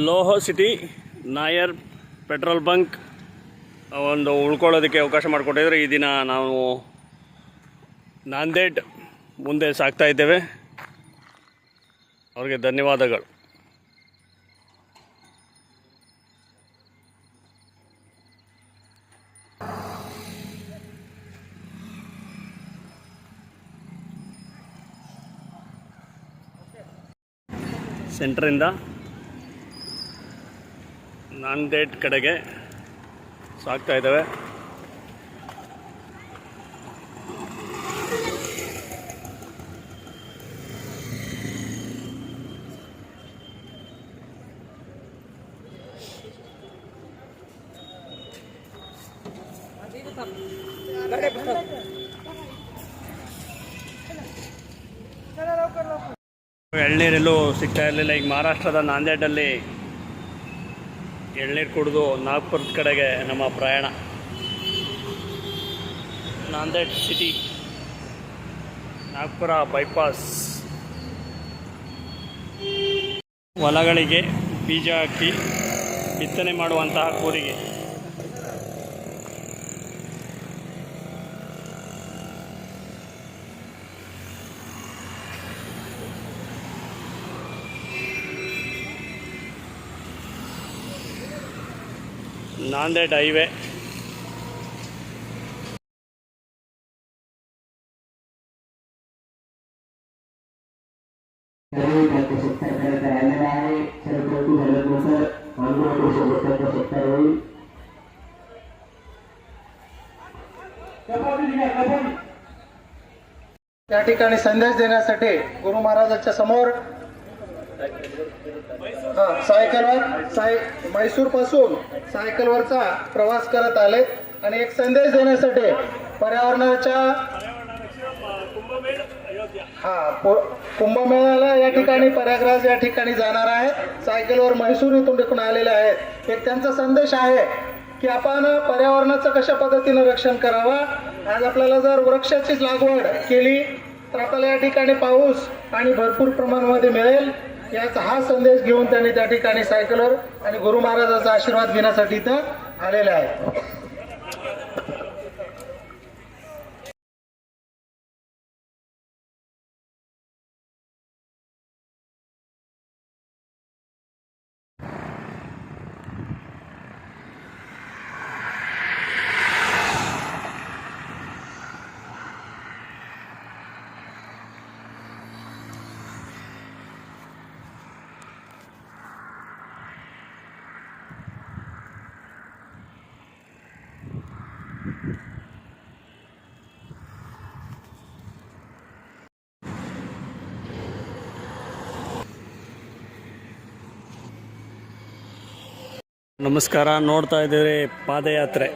ಲೋಹ city Nair petrol bunk ಒಂದು ಉಳ್ಕೊಳ್ಳೋದಕ್ಕೆ ಅವಕಾಶ ಮಾಡಿಕೊಟ್ಟಿದ್ರೆ ಈ ದಿನ ನಾವು ನಾಂದೇಡ್ ಮುಂದೆ ಸಾಗ್ತಾ ಇದ್ದೇವೆ. ಅವರಿಗೆ ಧನ್ಯವಾದಗಳು. ಸೆಂಟ್ರಿಂದ ನಾಂದೇಡ್ ಕಡೆಗೆ ಸಾಗ್ತಾ ಇದ್ದಾವೆ. ಎಳ್ನೀರೆಲ್ಲೂ ಸಿಗ್ತಾ ಇರಲಿಲ್ಲ. ಈಗ ಮಹಾರಾಷ್ಟ್ರದ ನಾಂದೇಡಲ್ಲಿ ಎಳ್ನೀರು ಕುಡಿದು ನಾಗ್ಪುರದ ಕಡೆಗೆ ನಮ್ಮ ಪ್ರಯಾಣ. Nanded city Nagpur bypass. ಹೊಲಗಳಿಗೆ ಬೀಜ ಹಾಕಿ ಬಿತ್ತನೆ ಮಾಡುವಂತಹ ಕೂರಿಗೆ. ನಾಂದೇಡ್ ಹೈವೇ या ठिकाणी संदेश देण्यासाठी गुरु महाराजांच्या समोर म्हैसूर पासून सायकलवरचा प्रवास करत आले आणि एक संदेश देण्यासाठी पर्यावरणाच्या कुंभमेळ्याला या ठिकाणी प्रयागराज या ठिकाणी जाणार आहे. सायकलवर म्हैसूर इथून टिकून आलेले आहेत. एक त्यांचा संदेश आहे की आपण पर्यावरणाचं कशा पद्धतीने रक्षण करावं. आज आपल्याला जर वृक्षाचीच लागवड केली तर आपल्याला या ठिकाणी पाऊस आणि भरपूर प्रमाणामध्ये मिळेल. याचा हा संदेश घेऊन त्यांनी त्या ठिकाणी सायकलवर आणि गुरु महाराजांचा आशीर्वाद घेण्यासाठी इथं आलेले आहेत. ನಮಸ್ಕಾರ. ನೋಡ್ತಾ ಇದ್ದೀವಿ ಪಾದಯಾತ್ರೆ.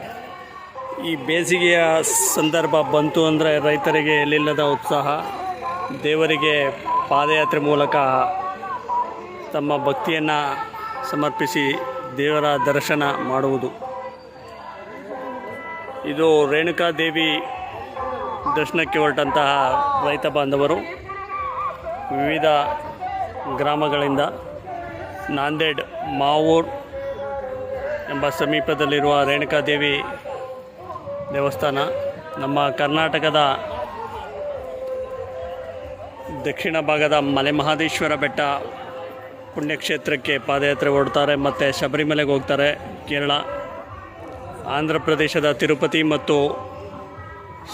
ಈ ಬೇಸಿಗೆಯ ಸಂದರ್ಭ ಬಂತು ಅಂದರೆ ರೈತರಿಗೆ ಎಲ್ಲಿಲ್ಲದ ಉತ್ಸಾಹ. ದೇವರಿಗೆ ಪಾದಯಾತ್ರೆ ಮೂಲಕ ತಮ್ಮ ಭಕ್ತಿಯನ್ನು ಸಮರ್ಪಿಸಿ ದೇವರ ದರ್ಶನ ಮಾಡುವುದು. ಇದು ರೇಣುಕಾದೇವಿ ದರ್ಶನಕ್ಕೆ ಹೊರಟಂತಹ ರೈತ ಬಾಂಧವರು ವಿವಿಧ ಗ್ರಾಮಗಳಿಂದ ನಾಂದೇಡ್ ಮಾವೂರ್ ಎಂಬ ಸಮೀಪದಲ್ಲಿರುವ ರೇಣುಕಾದೇವಿ ದೇವಸ್ಥಾನ ನಮ್ಮ ಕರ್ನಾಟಕದ ದಕ್ಷಿಣ ಭಾಗದ ಮಲೆ ಮಹದೇಶ್ವರ ಬೆಟ್ಟ ಪುಣ್ಯಕ್ಷೇತ್ರಕ್ಕೆ ಪಾದಯಾತ್ರೆ ಹೊರಡ್ತಾರೆ. ಮತ್ತು ಶಬರಿಮಲೆಗೆ ಹೋಗ್ತಾರೆ. ಕೇರಳ, ಆಂಧ್ರ ಪ್ರದೇಶದ ತಿರುಪತಿ ಮತ್ತು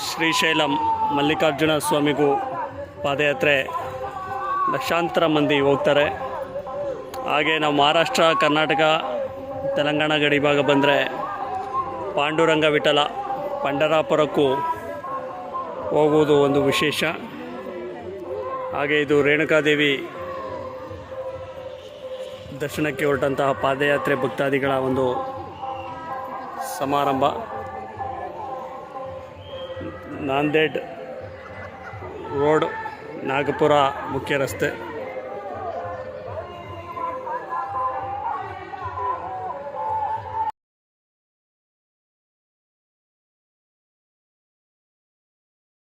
ಶ್ರೀಶೈಲಂ ಮಲ್ಲಿಕಾರ್ಜುನ ಸ್ವಾಮಿಗೂ ಪಾದಯಾತ್ರೆ ಲಕ್ಷಾಂತರ ಮಂದಿ ಹೋಗ್ತಾರೆ. ಹಾಗೆ ನಾವು ಮಹಾರಾಷ್ಟ್ರ, ಕರ್ನಾಟಕ, ತೆಲಂಗಾಣ ಗಡಿ ಭಾಗ ಬಂದರೆ ಪಾಂಡುರಂಗ ವಿಠಲ ಪಂಡರಾಪುರಕ್ಕೂ ಹೋಗುವುದು ಒಂದು ವಿಶೇಷ. ಹಾಗೆ ಇದು ರೇಣುಕಾದೇವಿ ದರ್ಶನಕ್ಕೆ ಹೊರಟಂತಹ ಪಾದಯಾತ್ರೆ ಭಕ್ತಾದಿಗಳ ಒಂದು ಸಮಾರಂಭ. ನಾಂದೇಡ್ ರೋಡ್ ನಾಗಪುರ ಮುಖ್ಯ ರಸ್ತೆ.